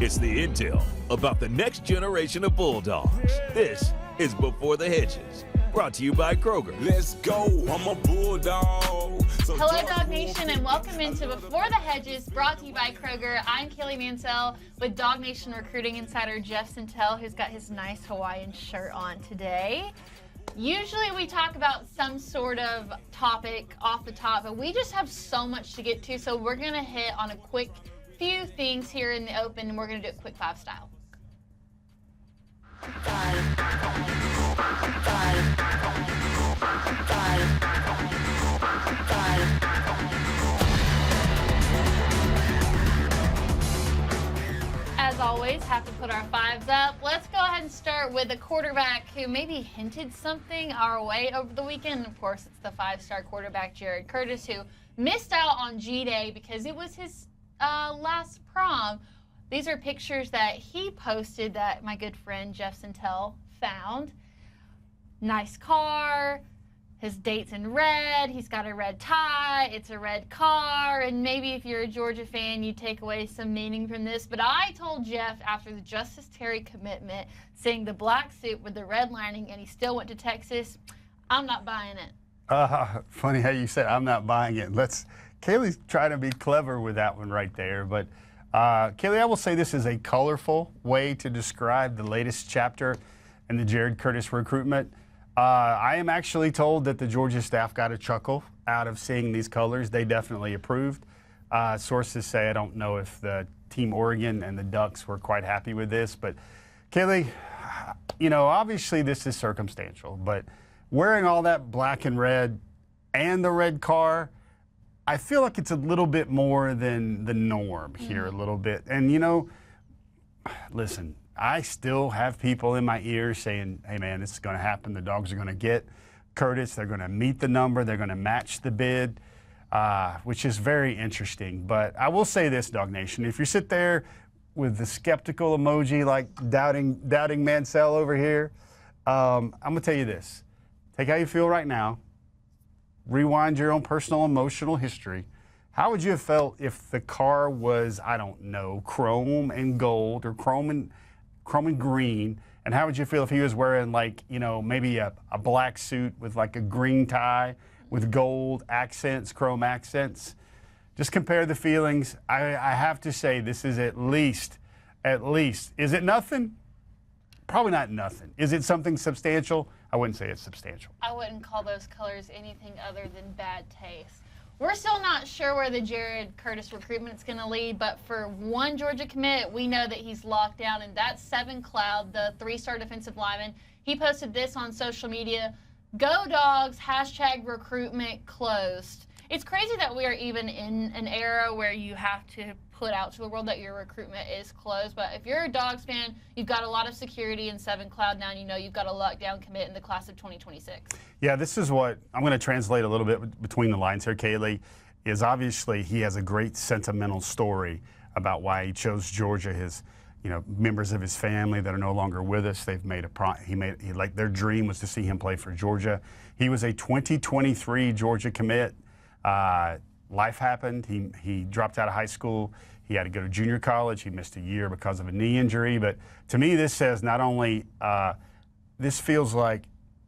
It's the intel about the next generation of Bulldogs. This is Before the Hedges, brought to you by Kroger. Let's go, I'm a Bulldog. Hello, DawgNation, and welcome into Before the Hedges, brought to you by Kroger. I'm Kaylee Mansell with DawgNation recruiting insider Jeff Sentell, who's got his nice Hawaiian shirt on today. Usually we talk about some sort of topic off the top, but we just have so much to get to, so we're going to hit on a quick few things here in the open, and we're going to do it quick five style. As always, have to put our fives up. Let's go ahead and start with a quarterback who maybe hinted something our way over the weekend. Of course, it's the five-star quarterback, Jared Curtis, who missed out on G-Day because it was his last prom. These are pictures that he posted that my good friend Jeff Sentell found. Nice car. His date's in red. He's got a red tie. It's a red car. And maybe if you're a Georgia fan, you take away some meaning from this. But I told Jeff after the Justice Terry commitment, seeing the black suit with the red lining, and he still went to Texas, I'm not buying it. Funny how you said I'm not buying it. Kaylee's trying to be clever with that one right there. But Kaylee, I will say this is a colorful way to describe the latest chapter in the Jared Curtis recruitment. I am actually told that the Georgia staff got a chuckle out of seeing these colors. They definitely approved. Sources say, I don't know if the Team Oregon and the Ducks were quite happy with this, but Kaylee, obviously this is circumstantial, but wearing all that black and red and the red car, I feel like it's a little bit more than the norm here a little bit. And, listen, I still have people in my ears saying, hey, man, this is going to happen. The Dogs are going to get Curtis. They're going to meet the number. They're going to match the bid, which is very interesting. But I will say this, DawgNation, if you sit there with the skeptical emoji like doubting Mansell over here, I'm going to tell you this. Take how you feel right now. Rewind your own personal emotional history. How would you have felt if the car was, I don't know, chrome and gold or chrome and green? And how would you feel if he was wearing maybe a black suit with like a green tie with gold accents, chrome accents? Just compare the feelings. I have to say this is at least, is it nothing? Probably not nothing. Is it something substantial? I wouldn't say it's substantial. I wouldn't call those colors anything other than bad taste. We're still not sure where the Jared Curtis recruitment is going to lead, but for one Georgia commit, we know that he's locked down, and that's Seven Cloud, the three-star defensive lineman. He posted this on social media, "Go Dogs, #recruitment closed." It's crazy that we are even in an era where you have to put out to the world that your recruitment is closed. But if you're a Dogs fan, you've got a lot of security in Seven Cloud now, and you've got a lockdown commit in the class of 2026. Yeah, this is what I'm going to translate a little bit between the lines here, Kaylee, is obviously he has a great sentimental story about why he chose Georgia. His, members of his family that are no longer with us, they've made their dream was to see him play for Georgia. He was a 2023 Georgia commit. Life happened. He dropped out of high school. He had to go to junior college. He missed a year because of a knee injury. But to me, this says not only this feels like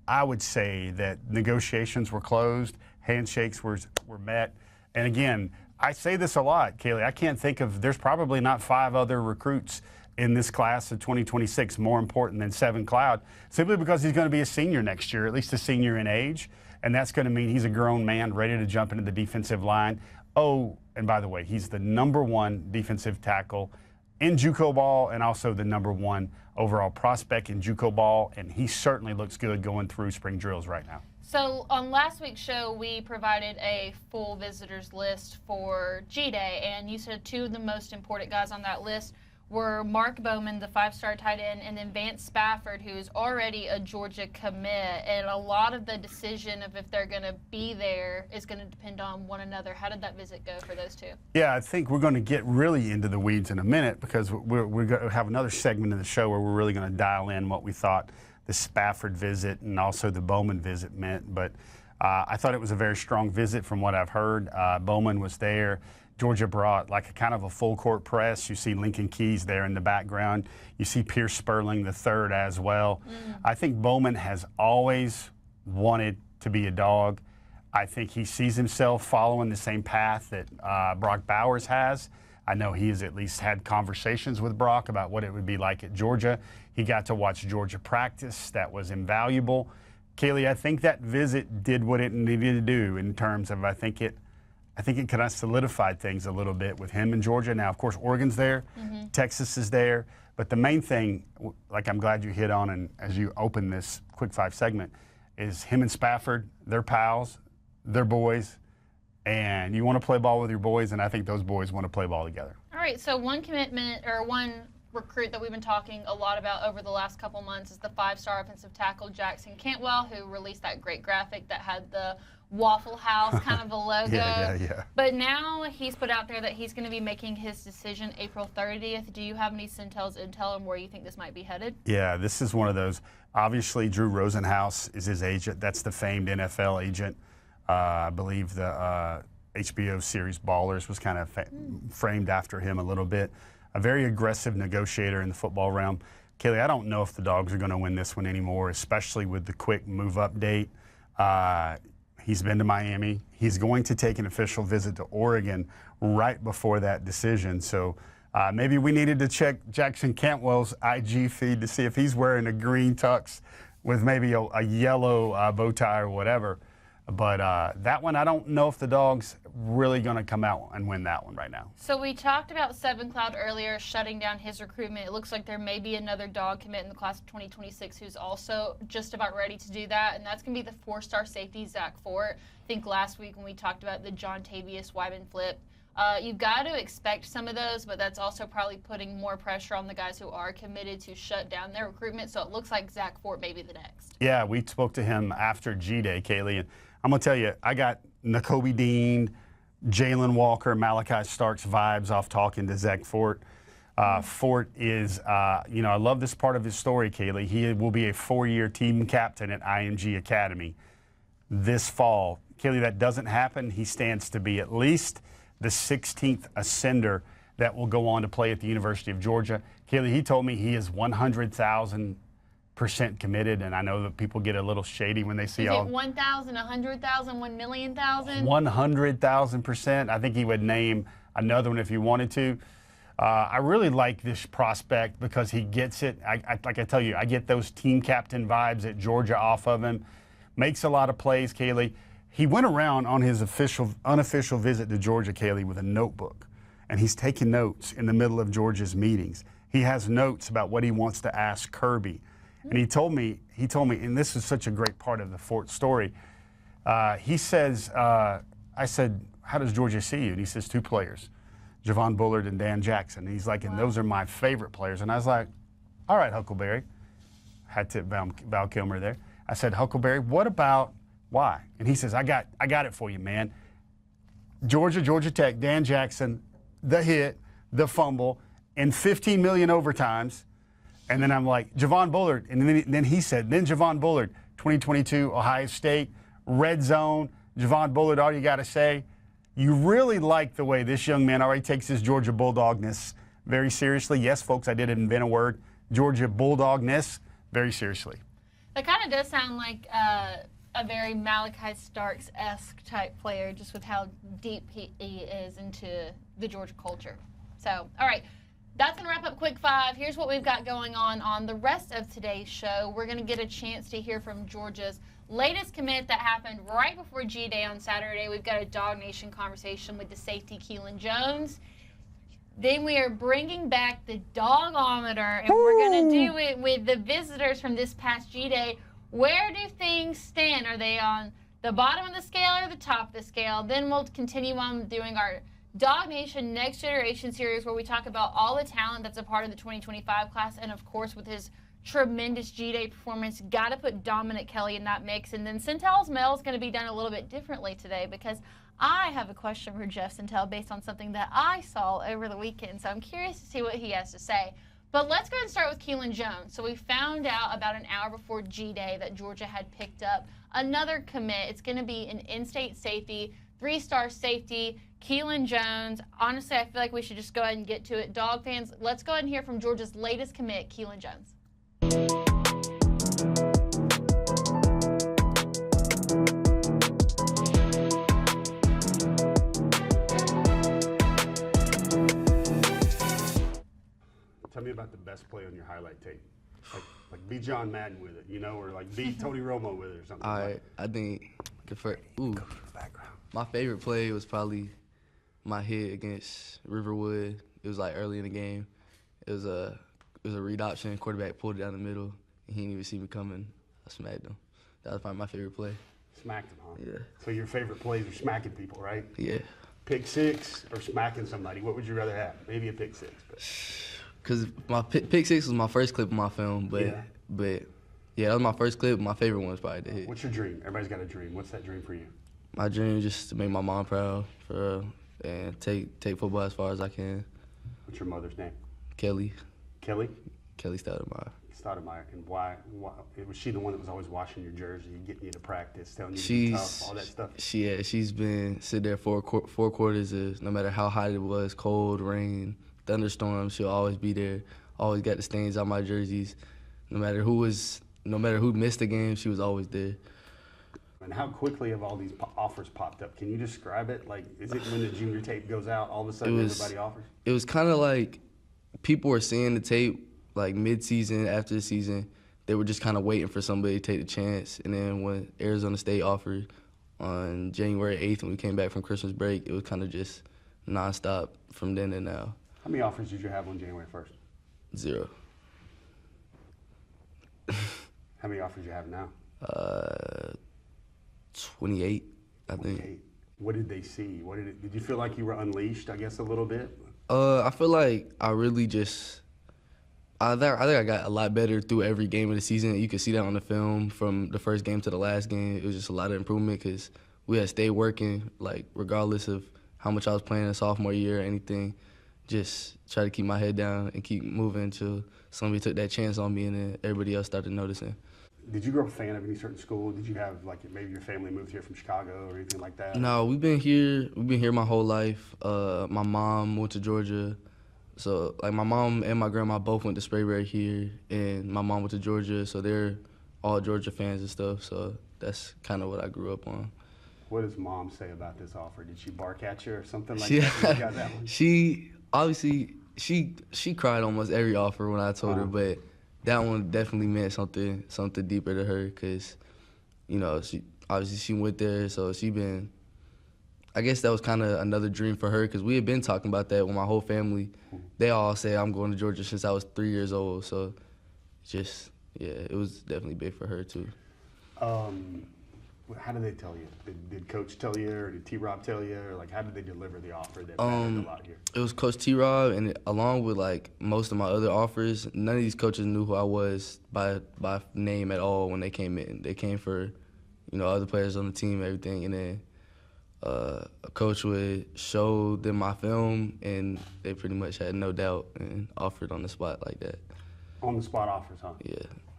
I would say that negotiations were closed, handshakes were met. And again, I say this a lot, Kaylee. I can't think of, there's probably not 5 other recruits in this class of 2026 more important than Seven Cloud, simply because he's going to be a senior next year, at least a senior in age. And that's going to mean he's a grown man ready to jump into the defensive line. Oh, and by the way, he's the #1 defensive tackle in JUCO ball and also the #1 overall prospect in JUCO ball. And he certainly looks good going through spring drills right now. So on last week's show, we provided a full visitors list for G-Day. And you said 2 of the most important guys on that list were Mark Bowman, the 5-star tight end, and then Vance Spafford, who is already a Georgia commit. And a lot of the decision of if they're going to be there is going to depend on one another. How did that visit go for those 2? Yeah, I think we're going to get really into the weeds in a minute because we're going to have another segment of the show where we're really going to dial in what we thought the Spafford visit and also the Bowman visit meant. But I thought it was a very strong visit from what I've heard. Bowman was there. Georgia brought like a kind of a full court press. You see Lincoln Keys there in the background. You see Pierce Sperling III as well. I think Bowman has always wanted to be a Dog. I think he sees himself following the same path that Brock Bowers has. I know he has at least had conversations with Brock about what it would be like at Georgia. He got to watch Georgia practice. That was invaluable. Kaylee, I think that visit did what it needed to do in terms of I think it kind of solidified things a little bit with him in Georgia. Now, of course, Oregon's there, Texas is there, but the main thing, like I'm glad you hit on, and as you open this Quick Five segment, is him and Spafford. They're pals, they're boys, and you want to play ball with your boys, and I think those boys want to play ball together. All right, so one recruit that we've been talking a lot about over the last couple months is the 5-star offensive tackle Jackson Cantwell, who released that great graphic that had the Waffle House kind of a logo. Yeah. But now he's put out there that he's going to be making his decision April 30th. Do you have any Sentell's intel on where you think this might be headed? Yeah, this is one of those. Obviously, Drew Rosenhaus is his agent. That's the famed NFL agent. I believe the HBO series Ballers was kind of framed after him a little bit. A very aggressive negotiator in the football realm. Kaylee, I don't know if the Dogs are going to win this one anymore, especially with the quick move-up date. He's been to Miami. He's going to take an official visit to Oregon right before that decision. So maybe we needed to check Jackson Cantwell's IG feed to see if he's wearing a green tux with maybe a yellow bow tie or whatever. But that one, I don't know if the Dogs really going to come out and win that one right now. So we talked about Seven Cloud earlier, shutting down his recruitment. It looks like there may be another Dog commit in the class of 2026 who's also just about ready to do that, and that's going to be the 4-star safety, Zach Fort. I think last week when we talked about the John Tavius Wyman flip, you've got to expect some of those, but that's also probably putting more pressure on the guys who are committed to shut down their recruitment. So it looks like Zach Fort may be the next. Yeah, we spoke to him after G-Day, Kaylee, and I'm going to tell you, I got Nakobe Dean, Jalen Walker, Malachi Starks vibes off talking to Zach Fort. Fort is, I love this part of his story, Kaylee. He will be a 4-year team captain at IMG Academy this fall. Kaylee, that doesn't happen. He stands to be at least the 16th ascender that will go on to play at the University of Georgia. Kaylee, he told me he is 100,000% committed, and I know that people get a little shady when they see all. Is it 1,000, 100,000, 1,000,000? 100,000%. I think he would name another one if you wanted to. I really like this prospect because he gets it. Like I tell you, I get those team captain vibes at Georgia off of him. Makes a lot of plays, Kaylee. He went around on his unofficial visit to Georgia, Kaylee, with a notebook, and he's taking notes in the middle of Georgia's meetings. He has notes about what he wants to ask Kirby. And he told me, and this is such a great part of the Fort story. He says, I said, how does Georgia see you? And he says, 2 players, Javon Bullard and Dan Jackson. And he's like, and those are my favorite players. And I was like, all right, Huckleberry. Had to Val Kilmer there. I said, Huckleberry, what about why? And he says, I got it for you, man. Georgia Tech, Dan Jackson, the hit, the fumble, and 15 million overtimes. And then I'm like, Javon Bullard. And then he said, then Javon Bullard, 2022, Ohio State, red zone. Javon Bullard, all you got to say, you really like the way this young man already takes his Georgia Bulldogness very seriously. Yes, folks, I did invent a word, Georgia Bulldogness, very seriously. That kind of does sound like a very Malachi Starks-esque type player, just with how deep he is into the Georgia culture. So, all right. That's going to wrap up Quick 5. Here's what we've got going on the rest of today's show. We're going to get a chance to hear from Georgia's latest commit that happened right before G-Day on Saturday. We've got a DawgNation conversation with the safety Kealan Jones. Then we are bringing back the Dawg-O-Meter, and we're going to do it with the visitors from this past G-Day. Where do things stand? Are they on the bottom of the scale or the top of the scale? Then we'll continue on doing our DawgNation Next Generation series, where we talk about all the talent that's a part of the 2025 class, and of course with his tremendous G-Day performance, got to put Dominick Kelly in that mix. And then Sentell's mail is going to be done a little bit differently today, because I have a question for Jeff Sentell based on something that I saw over the weekend, so I'm curious to see what he has to say. But let's go ahead and start with Kealan Jones. So we found out about an hour before G-Day that Georgia had picked up another commit. It's going to be an in-state safety, 3-star safety, Kealan Jones. Honestly, I feel like we should just go ahead and get to it. Dog fans, let's go ahead and hear from Georgia's latest commit, Kealan Jones. Tell me about the best play on your highlight tape. Like beat John Madden with it, you know, or like beat Tony Romo with it or something. All right, I think the first, my favorite play was probably my hit against Riverwood. It was like early in the game. It was a read option. Quarterback pulled it down the middle, and he didn't even see me coming. I smacked him. That was probably my favorite play. Smacked him, huh? Yeah. So your favorite plays are smacking people, right? Yeah. Pick six or smacking somebody. What would you rather have? Maybe a pick six. But. Cause my pick six was my first clip of my film, but yeah, that was my first clip. My favorite one was probably the hit. What's your dream? Everybody's got a dream. What's that dream for you? My dream is just to make my mom proud, for real, and take football as far as I can. What's your mother's name? Kelly. Kelly? Kelly Stoudemire. Stoudemire. And why was she the one that was always washing your jersey, getting you to practice, telling you to be tough, all that stuff? She's been sitting there four quarters of no matter how hot it was, cold, rain, thunderstorms, she'll always be there. Always got the stains on my jerseys. No matter who missed the game, she was always there. And how quickly have all these offers popped up? Can you describe it? Like, is it when the junior tape goes out, all of a sudden everybody offers? It was kind of like people were seeing the tape like mid-season, after the season. They were just kind of waiting for somebody to take the chance. And then when Arizona State offered on January 8th when we came back from Christmas break, it was kind of just nonstop from then to now. How many offers did you have on January 1st? 0. How many offers do you have now? 28, I think. 28. What did they see? Did you feel like you were unleashed, I guess, a little bit? I feel like I really just, I think I got a lot better through every game of the season. You could see that on the film from the first game to the last game. It was just a lot of improvement because we had stayed working, like, regardless of how much I was playing in sophomore year or anything. Just try to keep my head down and keep moving until somebody took that chance on me and then everybody else started noticing. Did you grow up a fan of any certain school? Did you have, like, maybe your family moved here from Chicago or anything like that? No, we've been here my whole life. My mom went to Georgia. So, like, my mom and my grandma both went to Sprayberry here, and my mom went to Georgia, so they're all Georgia fans and stuff. So that's kind of what I grew up on. What does mom say about this offer? Did she bark at you or something like that when you got that one? She cried almost every offer when I told her, but that one definitely meant something deeper to her because, you know, she went there, so I guess that was kind of another dream for her because we had been talking about that with my whole family. They all say I'm going to Georgia since I was 3 years old, so it was definitely big for her too. How did they tell you? Did Coach tell you, or did T-Rob tell you, or like how did they deliver the offer that mattered a lot here? It was Coach T-Rob, and along with like most of my other offers, none of these coaches knew who I was by name at all when they came in. They came for, you know, other players on the team, everything, and then a coach would show them my film, and they pretty much had no doubt and offered on the spot like that. On the spot offers, huh? Yeah.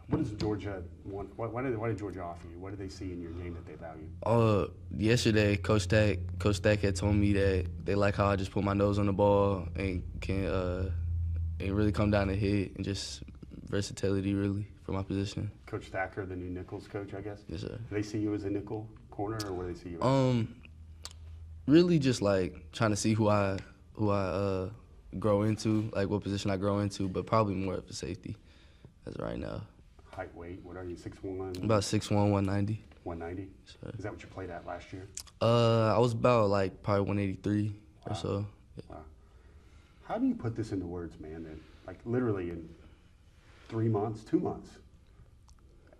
What does Georgia want? Why did Georgia offer you? What did they see in your game that they value? Yesterday, Coach Stack had told me that they like how I just put my nose on the ball and can and really come down and hit, and just versatility really for my position. Coach Stacker, the new Nichols coach, I guess? Yes, sir. Do they see you as a nickel corner, or what do they see you as? Really just like trying to see who I grow into, like what position I grow into, but probably more of a safety as of right now. Height, weight, what are you, 6'1"? About 6'1", 190. 190? Sure. Is that what you played at last year? I was about like probably 183 or so. Yeah. Wow. How do you put this into words, man? That, like literally in 3 months, 2 months,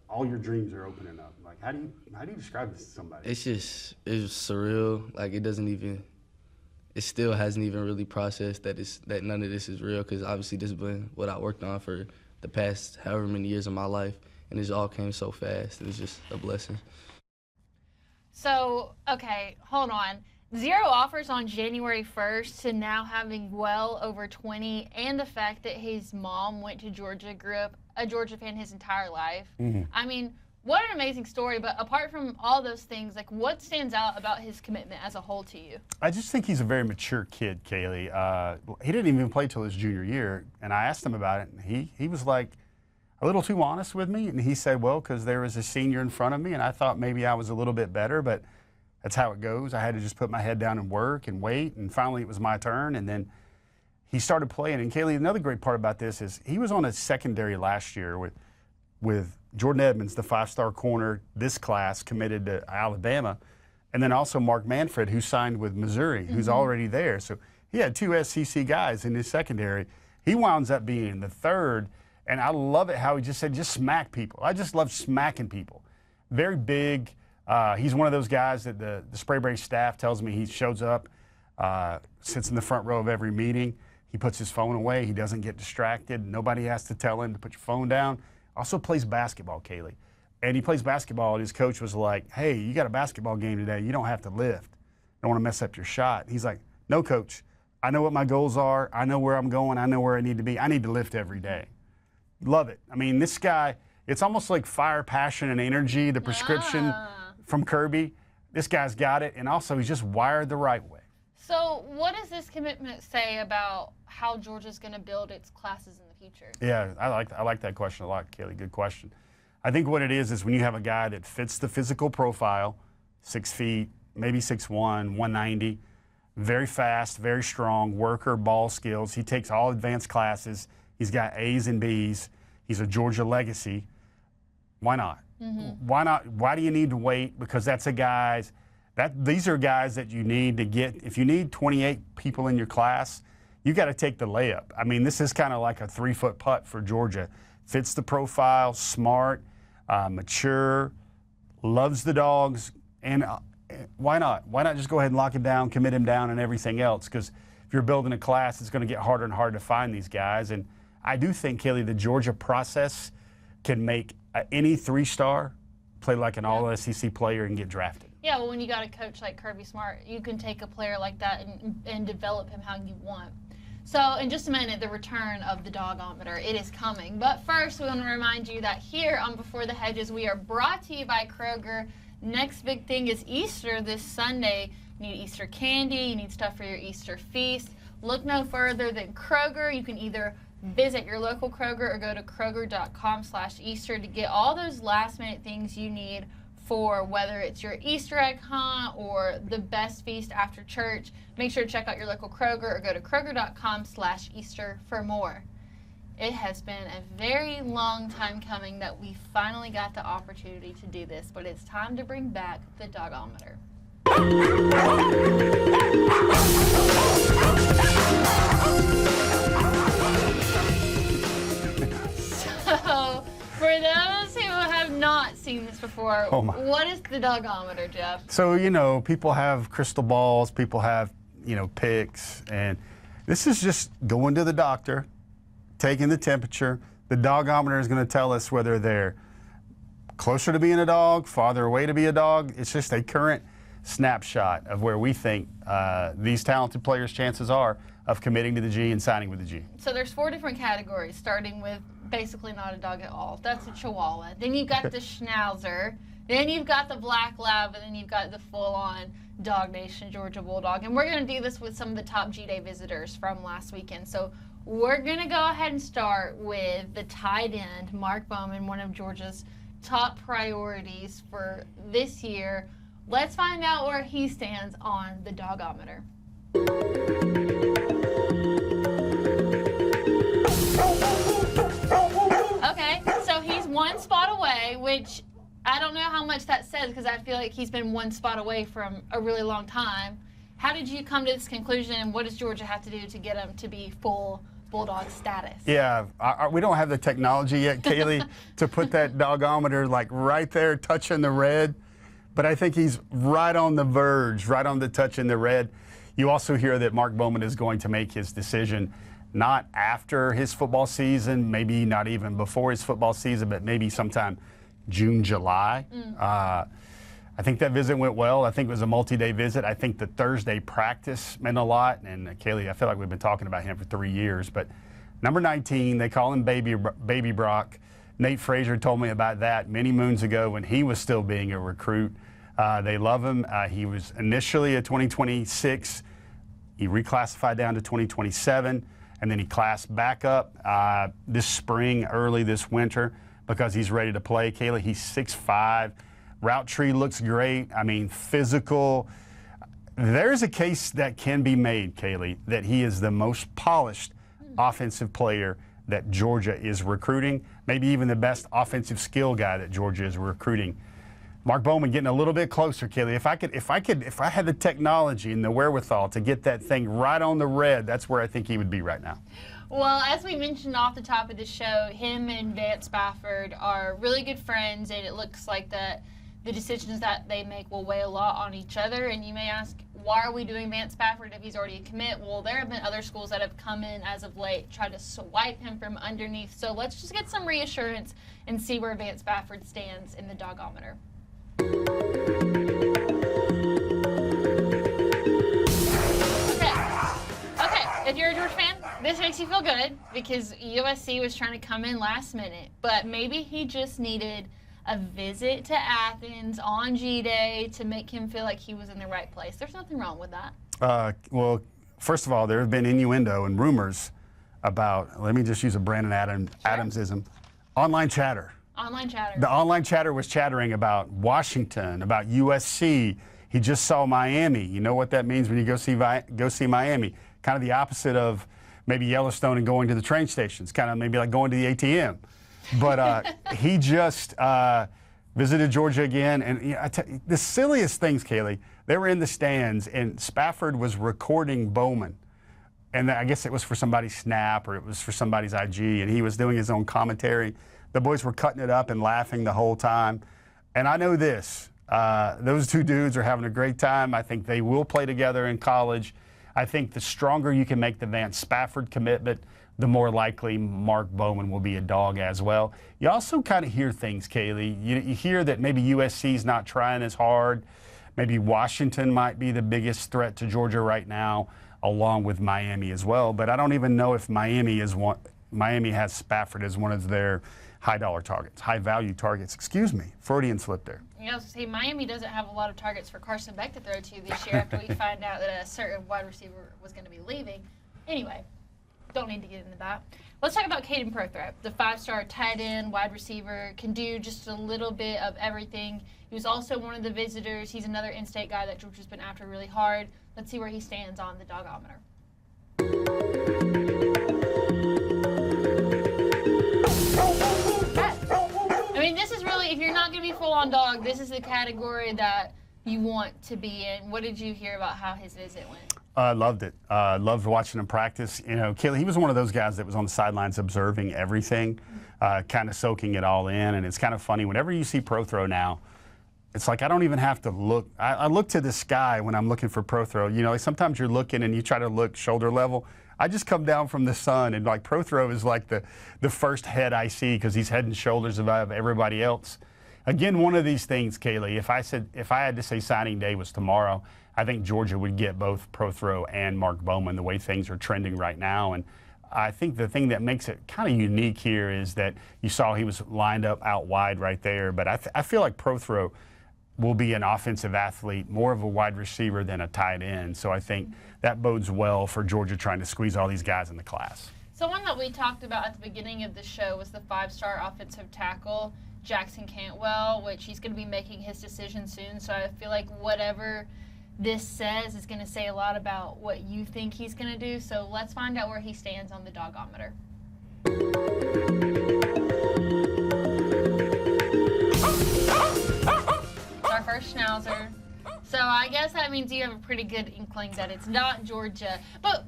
all your dreams are opening up. Like how do you describe this to somebody? It's surreal. Like it still hasn't even really processed that none of this is real, because obviously this has been what I worked on for the past however many years of my life, and it all came so fast. It was just a blessing. So, okay, hold on. 0 offers on January 1st to now having well over 20, and the fact that his mom went to Georgia, grew up a Georgia fan his entire life. Mm-hmm. I mean, What an amazing story. But apart from all those things, like, what stands out about his commitment as a whole to you? I just think he's a very mature kid, Kaylee. He didn't even play till his junior year, and I asked him about it, and he was like a little too honest with me, and he said, well, because there was a senior in front of me, and I thought maybe I was a little bit better, but that's how it goes. I had to just put my head down and work and wait, and finally it was my turn, and then he started playing. And Kaylee, another great part about this is he was on a secondary last year with Jordan Edmonds, the 5-star corner, this class, committed to Alabama, and then also Mark Manfred, who signed with Missouri, who's already there. So he had 2 SEC guys in his secondary. He winds up being the third, and I love it how he just said, just smack people. I just love smacking people. Very big. He's one of those guys that the Sprayberry staff tells me he shows up, sits in the front row of every meeting. He puts his phone away. He doesn't get distracted. Nobody has to tell him to put your phone down. Also plays basketball, Kaylee. And he plays basketball, and his coach was like, hey, you got a basketball game today. You don't have to lift. I don't want to mess up your shot. He's like, no, coach. I know what my goals are. I know where I'm going. I know where I need to be. I need to lift every day. Love it. I mean, this guy, it's almost like fire, passion, and energy, the prescription from Kirby. This guy's got it, and also he's just wired the right way. So what does this commitment say about how Georgia's going to build its classes in the future? Yeah, I like that question a lot, Kaylee. Good question. I think what it is when you have a guy that fits the physical profile, 6 feet, maybe 6'1", 190, very fast, very strong, worker, ball skills. He takes all advanced classes. He's got A's and B's. He's a Georgia legacy. Why not? Why not? Why do you need to wait? Because that's a guy's. These are guys that you need to get. If you need 28 people in your class, you got to take the layup. I mean, this is kind of like a 3-foot putt for Georgia. Fits the profile, smart, mature, loves the dogs, and why not? Why not just go ahead and lock him down, commit him down, and everything else? Because if you're building a class, it's going to get harder and harder to find these guys. And I do think, Kaylee, the Georgia process can make any 3-star play like an all-SEC player and get drafted. Yeah, well, when you got a coach like Kirby Smart, you can take a player like that and develop him how you want. So in just a minute, the return of the Dawg-O-Meter, it is coming. But first, we want to remind you that here on Before the Hedges, we are brought to you by Kroger. Next big thing is Easter this Sunday. You need Easter candy, you need stuff for your Easter feast. Look no further than Kroger. You can either visit your local Kroger or go to kroger.com/Easter to get all those last-minute things you need for whether it's your Easter egg hunt or the best feast after church. Make sure to check out your local Kroger or go to kroger.com/Easter for more. It has been a very long time coming that we finally got the opportunity to do this, but it's time to bring back the Dawg-O-Meter. So, for those who have not seen this before, what is the Dawg-O-Meter, Jeff? So, people have crystal balls, people have, picks, and this is just going to the doctor, taking the temperature. The Dawg-O-Meter is going to tell us whether they're closer to being a dog, farther away to be a dog. It's just a current snapshot of where we think these talented players' chances are of committing to the G and signing with the G. So there's 4 different categories, starting with basically not a dog at all. That's a Chihuahua. Then you've got the Schnauzer. Then you've got the Black Lab, and then you've got the full-on DawgNation Georgia Bulldog. And we're going to do this with some of the top G-Day visitors from last weekend. So we're going to go ahead and start with the tight end, Mark Bowman, one of Georgia's top priorities for this year. Let's find out where he stands on the Dawg-O-Meter. Okay, so he's 1 spot away, which I don't know how much that says because I feel like he's been 1 spot away from a really long time. How did you come to this conclusion, and what does Georgia have to do to get him to be full Bulldog status? Yeah, we don't have the technology yet, Kaylee, to put that Dawg-O-Meter like right there touching the red. But I think he's right on the verge, right on the touch in the red. You also hear that Mark Bowman is going to make his decision not after his football season, maybe not even before his football season, but maybe sometime June, July. I think that visit went well. I think it was a multi-day visit. I think the Thursday practice meant a lot. And Kaylee, I feel like we've been talking about him for 3 years. But number 19, they call him Baby Brock. Nate Frazier told me about that many moons ago when he was still being a recruit. They love him. He was initially a 2026. He reclassified down to 2027, and then he classed back up this spring, early this winter, because he's ready to play. Kaylee, he's 6'5". Route tree looks great. I mean, physical. There's a case that can be made, Kaylee, that he is the most polished offensive player that Georgia is recruiting, maybe even the best offensive skill guy that Georgia is recruiting. Mark Bowman getting a little bit closer, Kaylee. If I had the technology and the wherewithal to get that thing right on the red, that's where I think he would be right now. Well, as we mentioned off the top of the show, him and Vance Spafford are really good friends, and it looks like the decisions that they make will weigh a lot on each other. And you may ask, why are we doing Vance Spafford if he's already a commit? Well, there have been other schools that have come in as of late, tried to swipe him from underneath. So let's just get some reassurance and see where Vance Spafford stands in the Dawg-O-Meter. Okay, if you're a Georgia fan, this makes you feel good because USC was trying to come in last minute, but maybe he just needed a visit to Athens on G-Day to make him feel like he was in the right place. There's nothing wrong with that. Well, first of all, there have been innuendo and rumors about, let me just use a Brandon Adamsism, online chatter. Online chatter. The online chatter was chattering about Washington, about USC. He just saw Miami. You know what that means when you go see Miami? Kind of the opposite of maybe Yellowstone and going to the train stations. Kind of maybe like going to the ATM. But he just visited Georgia again. And you know, the silliest things, Kaylee, they were in the stands, and Spafford was recording Bowman. And I guess it was for somebody's snap or it was for somebody's IG, and he was doing his own commentary. The boys were cutting it up and laughing the whole time. And I know this, those two dudes are having a great time. I think they will play together in college. I think the stronger you can make the Vance Spafford commitment, the more likely Mark Bowman will be a Dog as well. You also kind of hear things, Kaylee. You hear that maybe USC's not trying as hard. Maybe Washington might be the biggest threat to Georgia right now, along with Miami as well. But I don't even know if Miami has Spafford as one of their high-dollar targets, high-value targets. Excuse me, Freudian slip there. You know, see, Miami doesn't have a lot of targets for Carson Beck to throw to this year after we find out that a certain wide receiver was going to be leaving. Anyway, don't need to get into that. Let's talk about Caden Prothro, the 5-star tight end, wide receiver, can do just a little bit of everything. He was also one of the visitors. He's another in-state guy that Georgia's been after really hard. Let's see where he stands on the Dawg-O-Meter. I mean, this is really, if you're not going to be full-on dog, this is the category that you want to be in. What did you hear about how his visit went? Loved it. Loved watching him practice. You know, Kealan, he was one of those guys that was on the sidelines observing everything, kind of soaking it all in. And it's kind of funny. Whenever you see Prothro now, it's like I don't even have to look. I look to the sky when I'm looking for Prothro. You know, sometimes you're looking and you try to look shoulder level. I just come down from the sun, and like Prothro is like the first head I see because he's head and shoulders above everybody else. Again, one of these things, Kaylee, if I had to say signing day was tomorrow, I think Georgia would get both Prothro and Mark Bowman the way things are trending right now. And I think the thing that makes it kind of unique here is that you saw he was lined up out wide right there. But I feel like Prothro will be an offensive athlete, more of a wide receiver than a tight end. So I think that bodes well for Georgia trying to squeeze all these guys in the class. Someone that we talked about at the beginning of the show was the 5-star offensive tackle, Jackson Cantwell, which he's going to be making his decision soon. So I feel like whatever this says is going to say a lot about what you think he's going to do. So let's find out where he stands on the Dawg-O-Meter. It's our first schnauzer. So I guess that means you have a pretty good inkling that it's not Georgia. But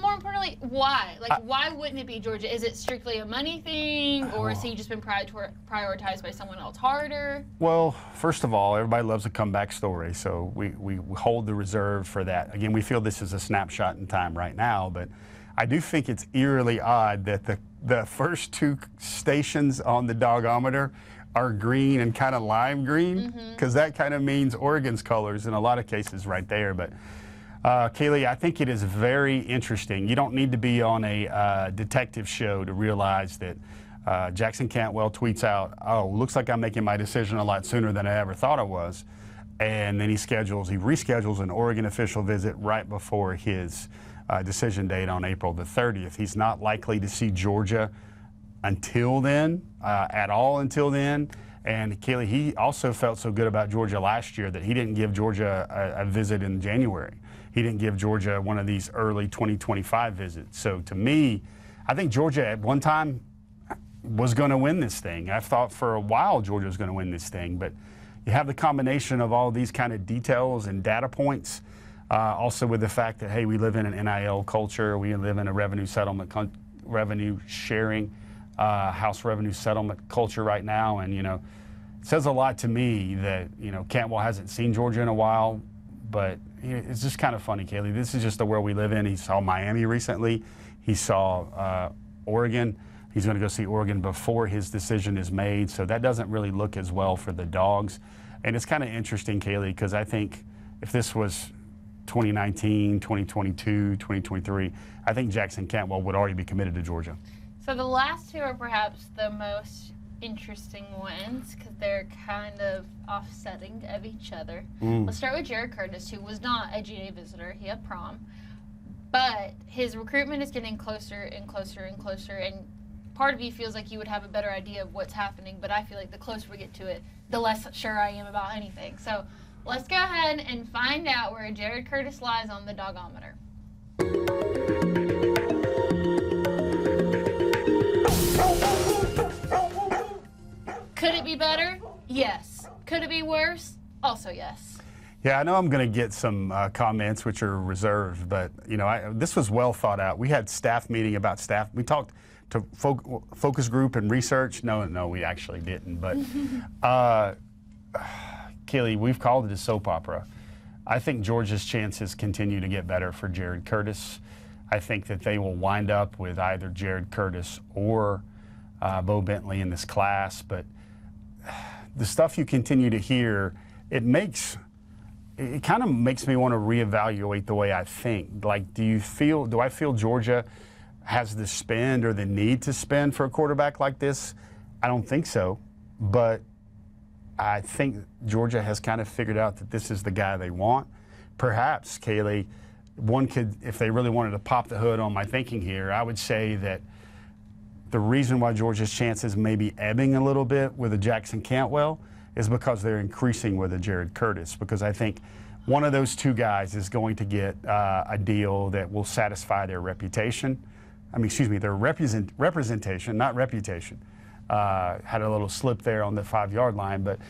more importantly, why? Like, why wouldn't it be Georgia? Is it strictly a money thing, or has he just been prioritized by someone else harder? Well, first of all, everybody loves a comeback story, so we hold the reserve for that. Again, we feel this is a snapshot in time right now, but I do think it's eerily odd that the first two stations on the Dawg-O-Meter are green and kind of lime green, because that kind of means Oregon's colors in a lot of cases right there. But Kaylee, I think it is very interesting. You don't need to be on a detective show to realize that Jackson Cantwell tweets out, "Oh, looks like I'm making my decision a lot sooner than I ever thought I was." And then he reschedules an Oregon official visit right before his decision date on April the 30th. He's not likely to see Georgia until then, at all until then. And Kaylee, he also felt so good about Georgia last year that he didn't give Georgia a visit in January. He didn't give Georgia one of these early 2025 visits. So to me, I think Georgia at one time was going to win this thing. I thought for a while Georgia was going to win this thing, but you have the combination of all these kind of details and data points, also with the fact that, hey, we live in an NIL culture, we live in a revenue sharing, house revenue settlement culture right now, and, it says a lot to me that, Cantwell hasn't seen Georgia in a while, but it's just kind of funny, Kaylee. This is just the world we live in. He saw Miami recently. He saw Oregon. He's going to go see Oregon before his decision is made, so that doesn't really look as well for the Dogs. And it's kind of interesting, Kaylee, because I think if this was 2019, 2022, 2023, I think Jackson Cantwell would already be committed to Georgia. So the last two are perhaps the most interesting ones because they're kind of offsetting of each other. Let's start with Jared Curtis, who was not a GA visitor. He had prom. But his recruitment is getting closer and closer and closer, and part of me feels like you would have a better idea of what's happening, but I feel like the closer we get to it, the less sure I am about anything. So let's go ahead and find out where Jared Curtis lies on the Dawg-O-Meter. Could it be better? Yes. Could it be worse? Also yes. Yeah, I know I'm going to get some comments which are reserved, but this was well thought out. We had staff meeting about staff. We talked to focus group and research. No, we actually didn't. But Kaylee, we've called it a soap opera. I think Georgia's chances continue to get better for Jared Curtis. I think that they will wind up with either Jared Curtis or Bo Bentley in this class. But the stuff you continue to hear, it kind of makes me want to reevaluate the way I think. Like, do I feel Georgia has the spend or the need to spend for a quarterback like this? I don't think so. But I think Georgia has kind of figured out that this is the guy they want. Perhaps, Kaylee, one could, if they really wanted to pop the hood on my thinking here, I would say that the reason why Georgia's chances may be ebbing a little bit with a Jackson Cantwell is because they're increasing with a Jared Curtis, because I think one of those two guys is going to get a deal that will satisfy their reputation. Their representation, not reputation. Had a little slip there on the 5-yard line, but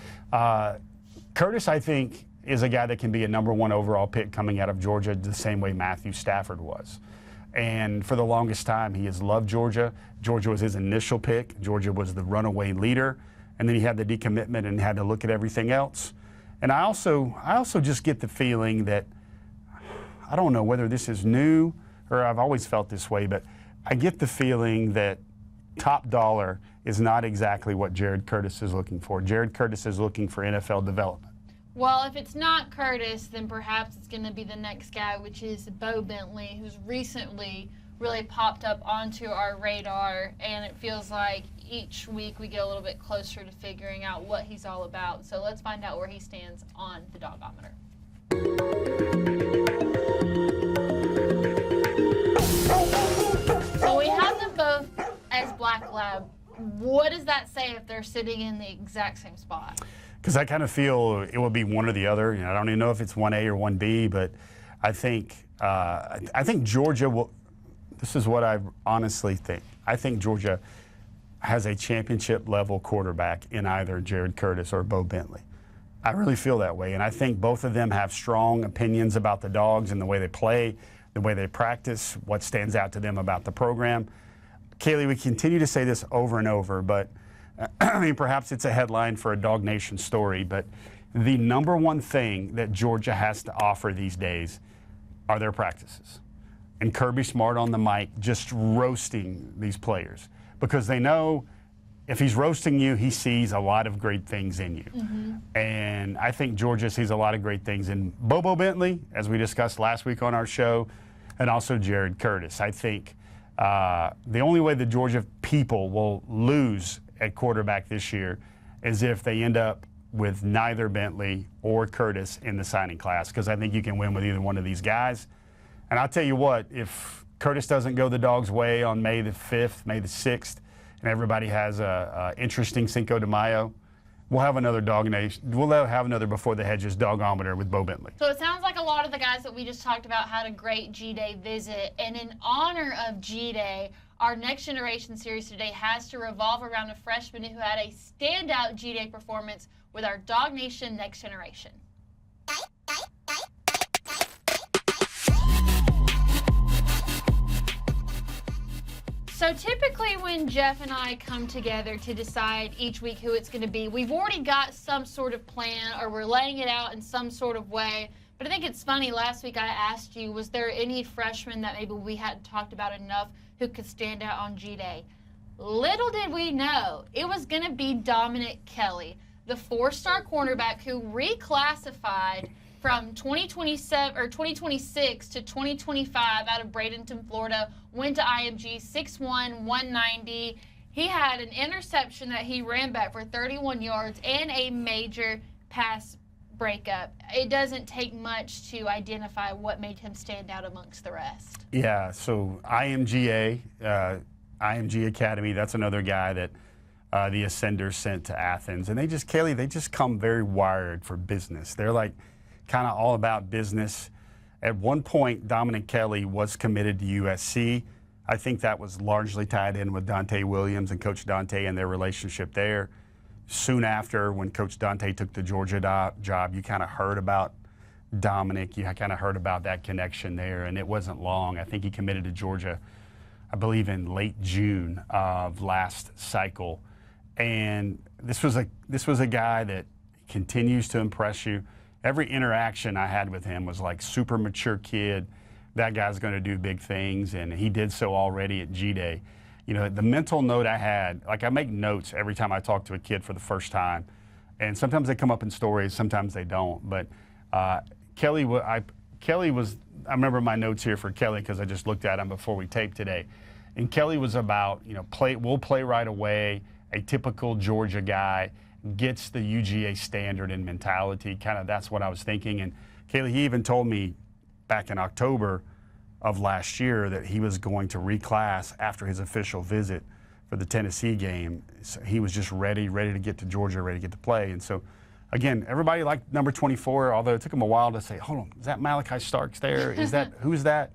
Curtis, I think, is a guy that can be a #1 overall pick coming out of Georgia the same way Matthew Stafford was. And for the longest time, he has loved Georgia. Georgia was his initial pick. Georgia was the runaway leader. And then he had the decommitment and had to look at everything else. And I also just get the feeling that, I don't know whether this is new or I've always felt this way, but I get the feeling that top dollar is not exactly what Jared Curtis is looking for. Jared Curtis is looking for NFL development. Well, if it's not Curtis, then perhaps it's going to be the next guy, which is Bo Bentley, who's recently really popped up onto our radar, and it feels like each week we get a little bit closer to figuring out what he's all about. So let's find out where he stands on the Dawg-O-Meter. So we have them both as Black Lab. What does that say if they're sitting in the exact same spot? Because I kind of feel it will be one or the other. I don't even know if it's 1A or 1B, but I think Georgia will. This is what I honestly think. I think Georgia has a championship-level quarterback in either Jared Curtis or Bo Bentley. I really feel that way, and I think both of them have strong opinions about the Dogs and the way they play, the way they practice, what stands out to them about the program. Kaylee, we continue to say this over and over, but perhaps it's a headline for a DawgNation story, but the #1 thing that Georgia has to offer these days are their practices. And Kirby Smart on the mic just roasting these players because they know if he's roasting you, he sees a lot of great things in you. Mm-hmm. And I think Georgia sees a lot of great things in Bobo Bentley, as we discussed last week on our show, and also Jared Curtis. I think The only way the Georgia people will lose at quarterback this year is if they end up with neither Bentley or Curtis in the signing class, because I think you can win with either one of these guys. And I'll tell you what, if Curtis doesn't go the Dogs' way on May the 5th, May the 6th, and everybody has a interesting Cinco de Mayo, we'll have another we'll have another Before the Hedges Dawg-O-Meter with Bo Bentley. So it sounds like a lot of the guys that we just talked about had a great G-Day visit. And in honor of G-Day, our Next Generation series today has to revolve around a freshman who had a standout G-Day performance with our DawgNation Next Generation. So typically when Jeff and I come together to decide each week who it's going to be, we've already got some sort of plan, or we're laying it out in some sort of way. But I think it's funny, last week I asked you, was there any freshman that maybe we hadn't talked about enough who could stand out on G-Day? Little did we know, it was going to be Dominick Kelly, the 4-star cornerback who reclassified from 2026 to 2025 out of Bradenton, Florida, went to IMG, 6'1", 190. He had an interception that he ran back for 31 yards and a major pass breakup. It doesn't take much to identify what made him stand out amongst the rest. Yeah, so IMG Academy, that's another guy that the Ascenders sent to Athens. And they just come very wired for business. They're like kind of all about business. At one point, Dominick Kelly was committed to USC. I think that was largely tied in with Dante Williams and Coach Dante and their relationship there. Soon after, when Coach Dante took the Georgia job, you kind of heard about Dominick. You kind of heard about that connection there, and it wasn't long. I think he committed to Georgia, I believe, in late June of last cycle. And this was a guy that continues to impress you. Every interaction I had with him was like super mature kid. That guy's going to do big things, and he did so already at G-Day. You know, the mental note I had, like I make notes every time I talk to a kid for the first time, and sometimes they come up in stories, sometimes they don't. But Kelly was, I remember my notes here for Kelly because I just looked at him before we taped today. And Kelly was about, we'll play right away, a typical Georgia guy, gets the UGA standard and mentality. Kind of that's what I was thinking. And Kaylee, he even told me back in October of last year that he was going to reclass after his official visit for the Tennessee game. So he was just ready to get to Georgia, ready to get to play. And so, again, everybody liked number 24, although it took him a while to say, hold on, is that Malachi Starks there? Who's that?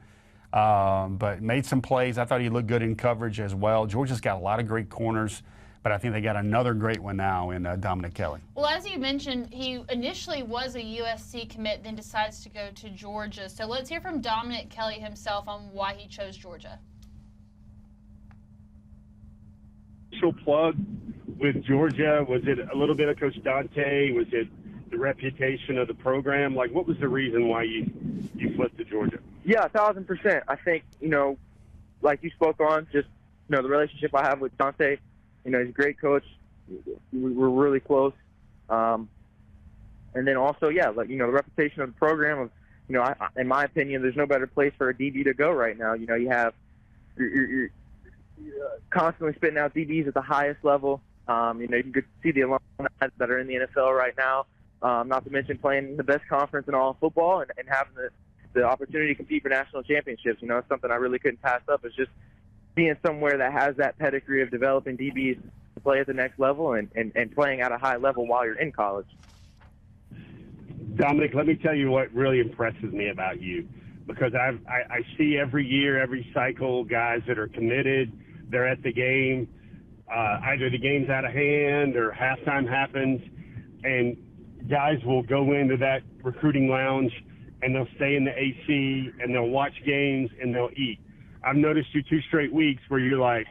But made some plays. I thought he looked good in coverage as well. Georgia's got a lot of great corners, but I think they got another great one now in Dominick Kelly. Well, as you mentioned, he initially was a USC commit, then decides to go to Georgia. So let's hear from Dominick Kelly himself on why he chose Georgia. Initial plug with Georgia, was it a little bit of Coach Dante? Was it the reputation of the program? Like, what was the reason why you flipped to Georgia? Yeah, 1,000%. I think, like you spoke on, just, the relationship I have with Dante. He's a great coach. We're really close. And then also, the reputation of the program of, in my opinion, there's no better place for a DB to go right now. You have, you're constantly spitting out DBs at the highest level. You can see the alumni that are in the NFL right now, not to mention playing the best conference in all of football and having the opportunity to compete for national championships. It's something I really couldn't pass up. It's just being somewhere that has that pedigree of developing DBs to play at the next level and playing at a high level while you're in college. Dominick, let me tell you what really impresses me about you, because I see every year, every cycle, guys that are committed, they're at the game, either the game's out of hand or halftime happens, and guys will go into that recruiting lounge and they'll stay in the AC and they'll watch games and they'll eat. I've noticed you 2 straight weeks where you're like,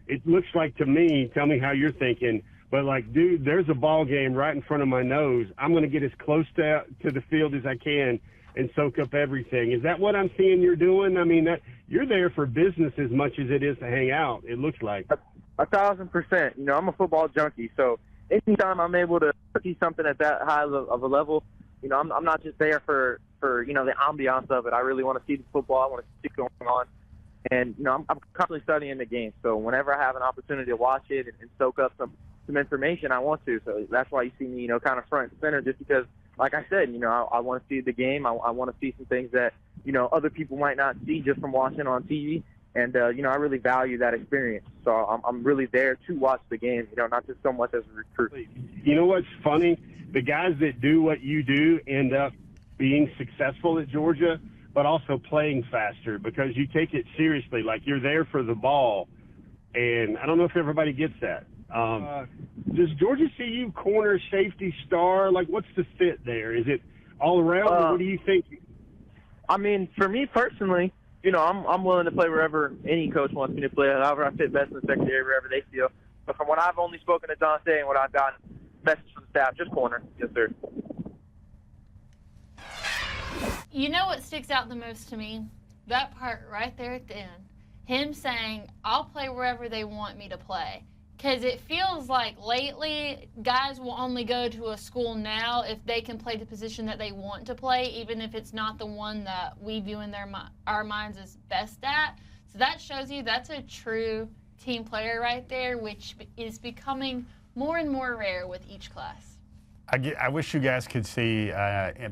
it looks like to me, tell me how you're thinking, but like, dude, there's a ball game right in front of my nose. I'm going to get as close to the field as I can and soak up everything. Is that what I'm seeing you're doing? I mean, that you're there for business as much as it is to hang out, it looks like. 1,000%. I'm a football junkie, so anytime I'm able to see something at that high of a level, I'm not just there for the ambiance of it. I really want to see the football. I want to see what's going on. And, I'm constantly studying the game. So whenever I have an opportunity to watch it and soak up some information, I want to. So that's why you see me, kind of front and center, just because, like I said, I want to see the game. I want to see some things that, other people might not see just from watching on TV. And, I really value that experience. So I'm really there to watch the game, not just so much as a recruit. You know what's funny? The guys that do what you do end up being successful at Georgia, but also playing faster because you take it seriously. Like, you're there for the ball. And I don't know if everybody gets that. Does Georgia see you corner, safety, star? Like, what's the fit there? Is it all around, or what do you think? I mean, for me personally, I'm willing to play wherever any coach wants me to play, however I fit best in the secondary, wherever they feel. But from what I've only spoken to Dante and what I've gotten message from the staff, just corner. Yes, sir. You know what sticks out the most to me? That part right there at the end. Him saying, I'll play wherever they want me to play. Because it feels like lately guys will only go to a school now if they can play the position that they want to play, even if it's not the one that we view in our minds as best at. So that shows you that's a true team player right there, which is becoming more and more rare with each class. I wish you guys could see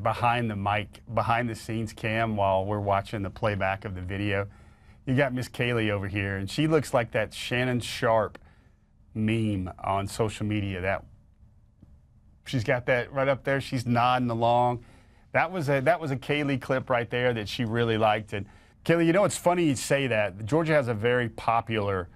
behind the mic, behind the scenes cam while we're watching the playback of the video. You got Miss Kaylee over here, and she looks like that Shannon Sharp meme on social media. She's got that right up there. She's nodding along. That was a Kaylee clip right there that she really liked. And Kaylee, it's funny you say that. Georgia has a very popular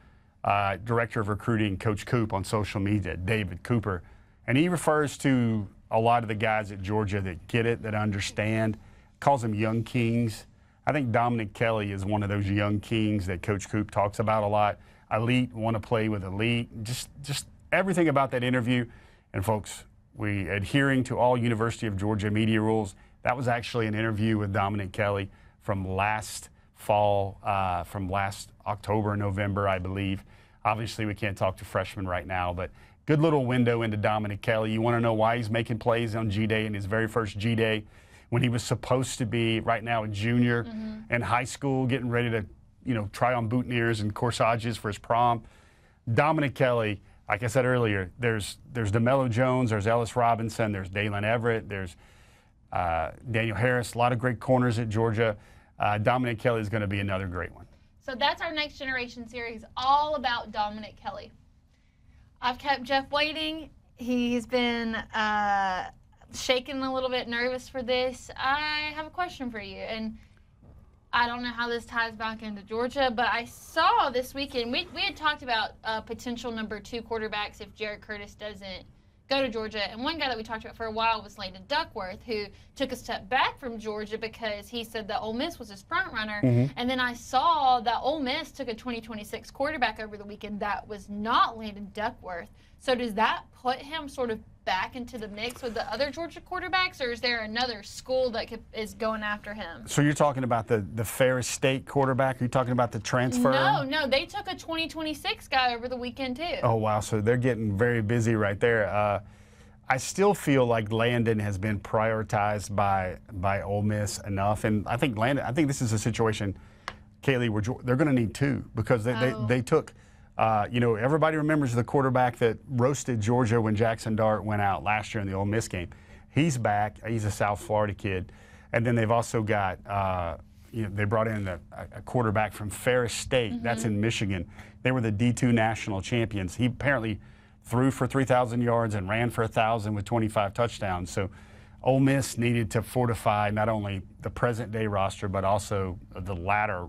director of recruiting, Coach Coop, on social media, David Cooper, and he refers to a lot of the guys at Georgia that get it, that understand, calls them young kings. I think Dominick Kelly is one of those young kings that Coach Coop talks about a lot. Elite, want to play with elite, just everything about that interview. And folks, we adhering to all University of Georgia media rules. That was actually an interview with Dominick Kelly from last fall, from last October, November, I believe. Obviously, we can't talk to freshmen right now, but good little window into Dominick Kelly. You want to know why he's making plays on G-Day, in his very first G-Day, when he was supposed to be right now a junior in high school, getting ready to try on boutonnieres and corsages for his prom. Dominick Kelly, like I said earlier, there's DeMello Jones, there's Ellis Robinson, there's Dalen Everett, there's Daniel Harris, a lot of great corners at Georgia. Dominick Kelly is going to be another great one. So that's our Next Generation series, all about Dominick Kelly. I've kept Jeff waiting. He's been shaking a little bit, nervous for this. I have a question for you, and I don't know how this ties back into Georgia, but I saw this weekend, we had talked about potential number 2 quarterbacks if Jared Curtis doesn't go to Georgia. And one guy that we talked about for a while was Landon Duckworth, who took a step back from Georgia because he said that Ole Miss was his front runner. And then I saw that Ole Miss took a 2026 quarterback over the weekend that was not Landon Duckworth. So does that put him sort of back into the mix with the other Georgia quarterbacks, or is there another school that is going after him? So you're talking about the Ferris State quarterback? Are you talking about the transfer? No, they took a 2026 guy over the weekend too. Oh, wow. So they're getting very busy right there. I still feel like Landon has been prioritized by Ole Miss enough. And I think this is a situation, Kaylee, where they're going to need 2 because they took everybody remembers the quarterback that roasted Georgia when Jackson Dart went out last year in the Ole Miss game. He's back. He's a South Florida kid. And then they've also got, they brought in a quarterback from Ferris State. That's in Michigan. They were the D2 national champions. He apparently threw for 3,000 yards and ran for 1,000 with 25 touchdowns. So Ole Miss needed to fortify not only the present-day roster, but also the latter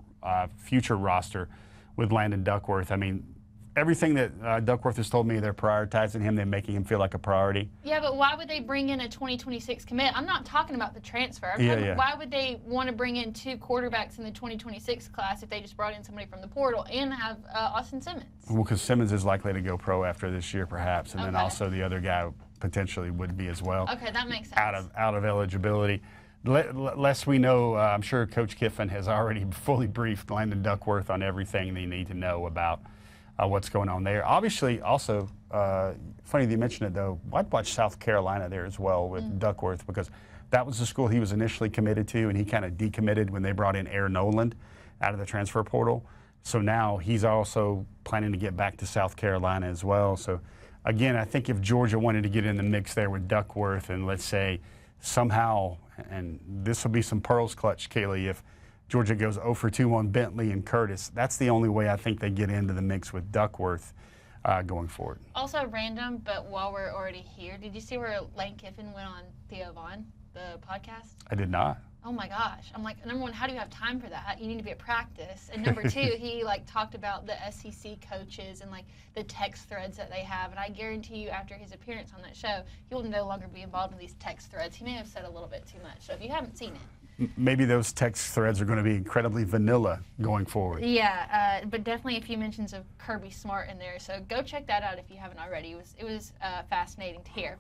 future roster with Landon Duckworth. I mean, everything that Duckworth has told me, they're prioritizing him. They're making him feel like a priority. Yeah, but why would they bring in a 2026 commit? I'm not talking about the transfer. Why would they want to bring in 2 quarterbacks in the 2026 class if they just brought in somebody from the portal and have Austin Simmons? Well, because Simmons is likely to go pro after this year, perhaps, and then also the other guy potentially would be as well. Okay, that makes sense. Out of eligibility. Lest we know, I'm sure Coach Kiffin has already fully briefed Landon Duckworth on everything they need to know about what's going on there. Obviously, also, funny that you mentioned it, though, I'd watch South Carolina there as well with Duckworth because that was the school he was initially committed to, and he kind of decommitted when they brought in Air Noland. out of the transfer portal. So now he's also planning to get back to South Carolina as well. So again, I think if Georgia wanted to get in the mix there with Duckworth and let's say somehow, and this will be some pearls clutch, Kaylee, if Georgia goes 0 for 2 on Bentley and Curtis, that's the only way I think they get into the mix with Duckworth going forward. Also random, but while we're already here, did you see where Lane Kiffin went on Theo Vaughn, the podcast? I did not. Oh my gosh. I'm like, number one, how do you have time for that? You need to be at practice. And number two, he talked about the SEC coaches and the text threads that they have. And I guarantee you after his appearance on that show, he will no longer be involved in these text threads. He may have said a little bit too much. So if you haven't seen it. Maybe those text threads are going to be incredibly vanilla going forward. Yeah, but definitely a few mentions of Kirby Smart in there. So go check that out if you haven't already. It was fascinating to hear.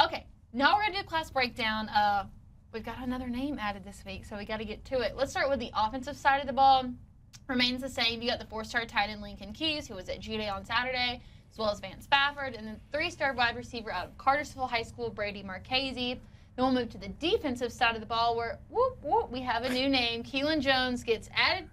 Okay, now we're going to do a class breakdown. We've got another name added this week, so we got to get to it. Let's start with the offensive side of the ball. Remains the same. You got the 4-star tight end Lincoln Keys, who was at G-Day on Saturday, as well as Vance Spafford, and then 3-star wide receiver out of Cartersville High School, Brady Marchese. Then we'll move to the defensive side of the ball, where we have a new name. Kealan Jones gets added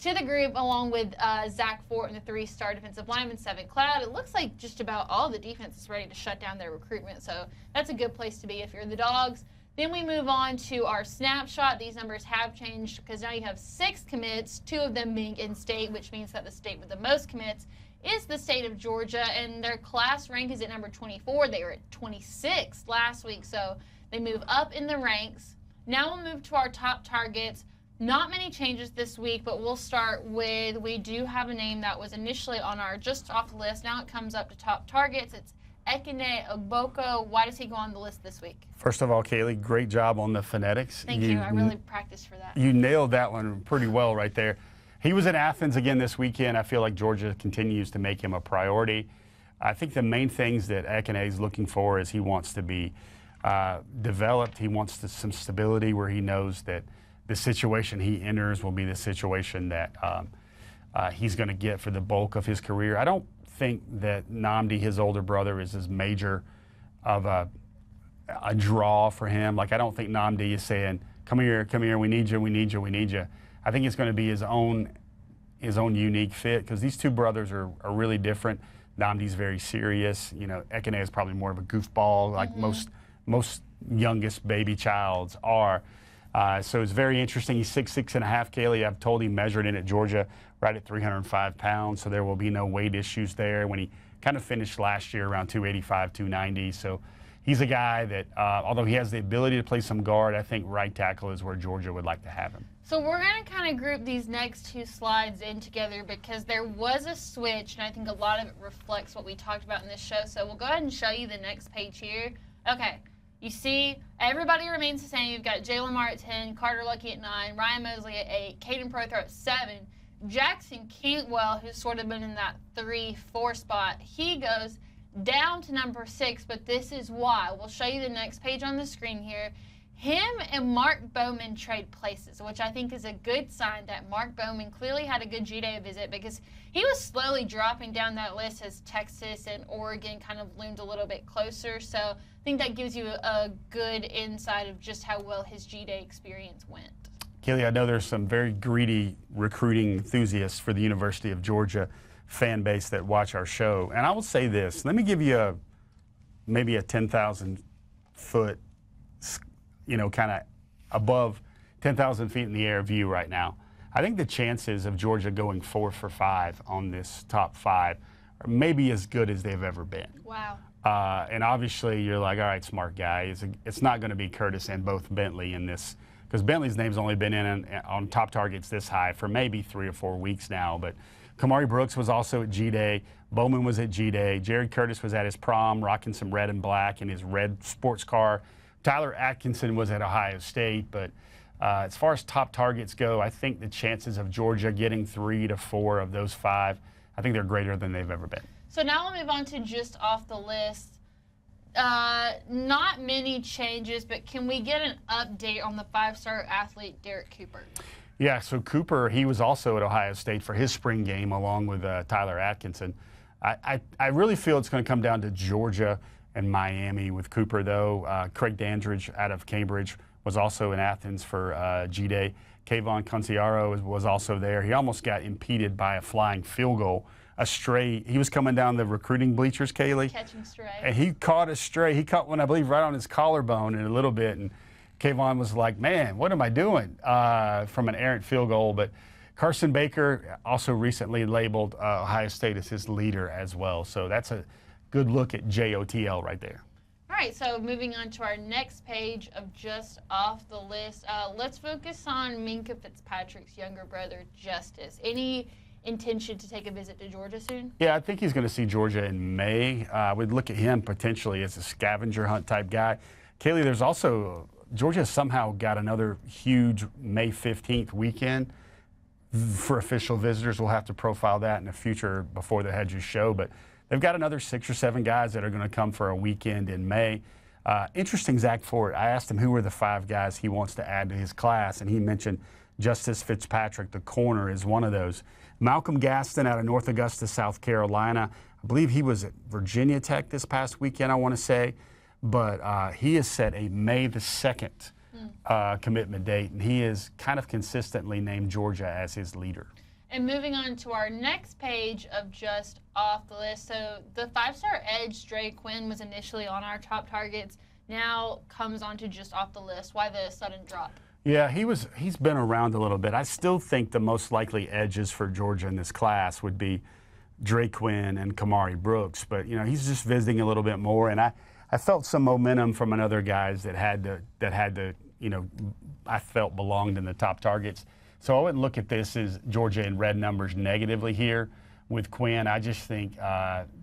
to the group along with Zach Fort and the 3-star defensive lineman, Seven Cloud. It looks like just about all the defense is ready to shut down their recruitment, so that's a good place to be if you're the Dogs. Then we move on to our snapshot. These numbers have changed because now you have 6 commits, 2 of them being in-state, which means that the state with the most commits is the state of Georgia, and their class rank is at number 24. They were at 26 last week, so they move up in the ranks. Now we'll move to our top targets. Not many changes this week, but we'll start with, we do have a name that was initially on our just off the list. Now it comes up to top targets. It's Ekene Ogboko. Why does he go on the list this week? First of all, Kaylee, great job on the phonetics. Thank you. I really practiced for that. You nailed that one pretty well right there. He was in Athens again this weekend. I feel like Georgia continues to make him a priority. I think the main things that Ekene is looking for is he wants to be developed. He wants some stability where he knows that the situation he enters will be the situation that he's going to get for the bulk of his career. I don't think that Nnamdi, his older brother, is as major of a draw for him. I don't think Nnamdi is saying, come here, we need you, we need you, we need you. I think it's going to be his own unique fit because these two brothers are really different. Nnamdi's very serious. Ekene is probably more of a goofball, like most youngest baby childs are. So it's very interesting. He's 6'6.5", Kaylee. I've told him measured in at Georgia right at 305 pounds, so there will be no weight issues there. When he kind of finished last year around 285, 290. So he's a guy that, although he has the ability to play some guard, I think right tackle is where Georgia would like to have him. So we're going to kind of group these next 2 slides in together because there was a switch, and I think a lot of it reflects what we talked about in this show. So we'll go ahead and show you the next page here. Okay. You see, everybody remains the same. You've got Jalen Marr at 10, Carter Lucky at 9, Ryan Mosley at 8, Caden Prothro at 7, Jackson Cantwell, who's sort of been in that 3-4 spot, he goes down to number 6, but this is why. We'll show you the next page on the screen here. Him and Mark Bowman trade places, which I think is a good sign that Mark Bowman clearly had a good G-Day visit because he was slowly dropping down that list as Texas and Oregon kind of loomed a little bit closer. So I think that gives you a good insight of just how well his G-Day experience went. Kaylee, I know there's some very greedy recruiting enthusiasts for the University of Georgia fan base that watch our show. And I will say this. Let me give you maybe a 10,000 foot, kind of above 10,000 feet in the air view right now. I think the chances of Georgia going 4 for 5 on this top 5 are maybe as good as they've ever been. Wow. And obviously you're like, all right, smart guy. It's not going to be Curtis and both Bentley in this, because Bentley's name's only been in on top targets this high for maybe 3 or 4 weeks now. But Kamari Brooks was also at G-Day. Bowman was at G-Day. Jared Curtis was at his prom rocking some red and black in his red sports car. Tyler Atkinson was at Ohio State. But as far as top targets go, I think the chances of Georgia getting 3 to 4 of those 5, I think they're greater than they've ever been. So now we'll move on to just off the list. Not many changes, but can we get an update on the 5-star athlete Derek Cooper? Yeah, so Cooper, he was also at Ohio State for his spring game along with Tyler Atkinson. I really feel it's going to come down to Georgia and Miami with Cooper, though. Craig Dandridge out of Cambridge was also in Athens for G-Day. Kayvon Conciaro was also there. He almost got impeded by a flying field goal. A stray. He was coming down the recruiting bleachers, Kaylee. Catching stray. And he caught a stray. He caught one, I believe, right on his collarbone in a little bit. And Kayvon was like, man, what am I doing from an errant field goal? But Carson Baker also recently labeled Ohio State as his leader as well. So that's a good look at JOTL right there. All right, so moving on to our next page of just off the list. Let's focus on Minkah Fitzpatrick's younger brother, Justice. Any intention to take a visit to Georgia soon? Yeah, I think he's going to see Georgia in May. We'd look at him potentially as a scavenger hunt type guy. Kaylee, there's also Georgia somehow got another huge May 15th weekend for official visitors. We'll have to profile that in a future Before the Hedges show, but they've got another 6 or 7 guys that are going to come for a weekend in May. Interesting, Zach Ford. I asked him who were the 5 guys he wants to add to his class, and he mentioned Justice Fitzpatrick, the corner, is one of those. Malcolm Gaston out of North Augusta, South Carolina. I believe he was at Virginia Tech this past weekend, I want to say. But he has set a May the 2nd commitment date, and he is kind of consistently named Georgia as his leader. And moving on to our next page of just off the list. So the 5-star edge, Dre Quinn, was initially on our top targets, now comes onto just off the list. Why the sudden drop? Yeah, he's been around a little bit. I still think the most likely edges for Georgia in this class would be Dre Quinn and Kamari Brooks. But, you know, he's just visiting a little bit more. And I felt some momentum from another guys that had to, you know, I felt belonged in the top targets. So I wouldn't look at this as Georgia in red numbers negatively here with Quinn. I just think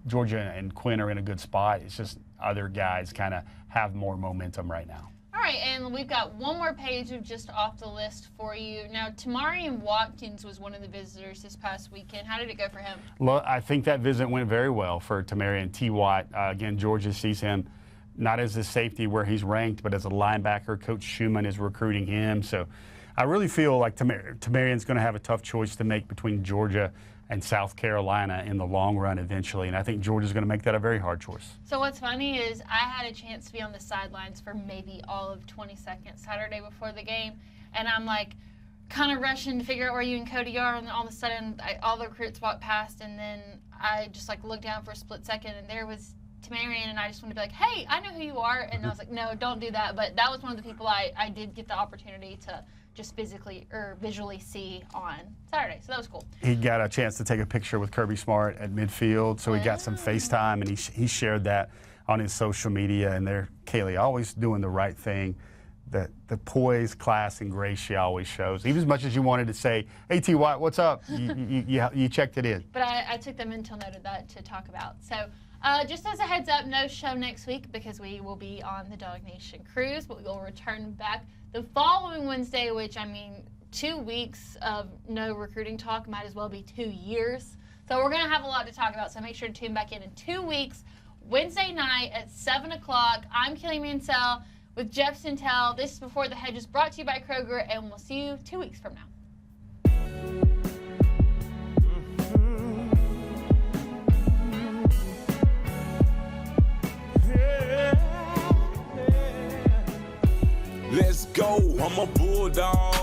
Georgia and Quinn are in a good spot. It's just other guys kind of have more momentum right now. All right, and we've got one more page of just off the list for you. Now, Tamarian Watkins was one of the visitors this past weekend. How did it go for him? Well, I think that visit went very well for Tamarian T. Watt. Again, Georgia sees him not as a safety where he's ranked, but as a linebacker. Coach Schumann is recruiting him. So I really feel like Tamarian's going to have a tough choice to make between Georgia and South Carolina in the long run eventually, and I think Georgia's going to make that a very hard choice. So what's funny is I had a chance to be on the sidelines for maybe all of 20 seconds Saturday before the game, and I'm like kind of rushing to figure out where you and Cody are, and all of a sudden all the recruits walked past, and then I just like looked down for a split second, and there was Tamarian, and I just wanted to be like, hey, I know who you are, and I was like, no, don't do that. But that was one of the people I did get the opportunity to just physically or visually see on Saturday. So that was cool. He got a chance to take a picture with Kirby Smart at midfield, so he got some FaceTime, and he shared that on his social media. And there, Kaylee always doing the right thing. The poise, class, and grace she always shows. Even as much as you wanted to say, hey, T. Watt, what's up? You checked it in. But I took the mental note of that to talk about. So just as a heads up, no show next week because we will be on the DawgNation cruise, but we will return back the following Wednesday, which, I mean, 2 weeks of no recruiting talk might as well be 2 years. So we're going to have a lot to talk about, so make sure to tune back in 2 weeks, Wednesday night at 7 o'clock. I'm Kaylee Mansell with Jeff Sentell. This is Before the Hedges, brought to you by Kroger, and we'll see you 2 weeks from now. Let's go, I'm a bulldog.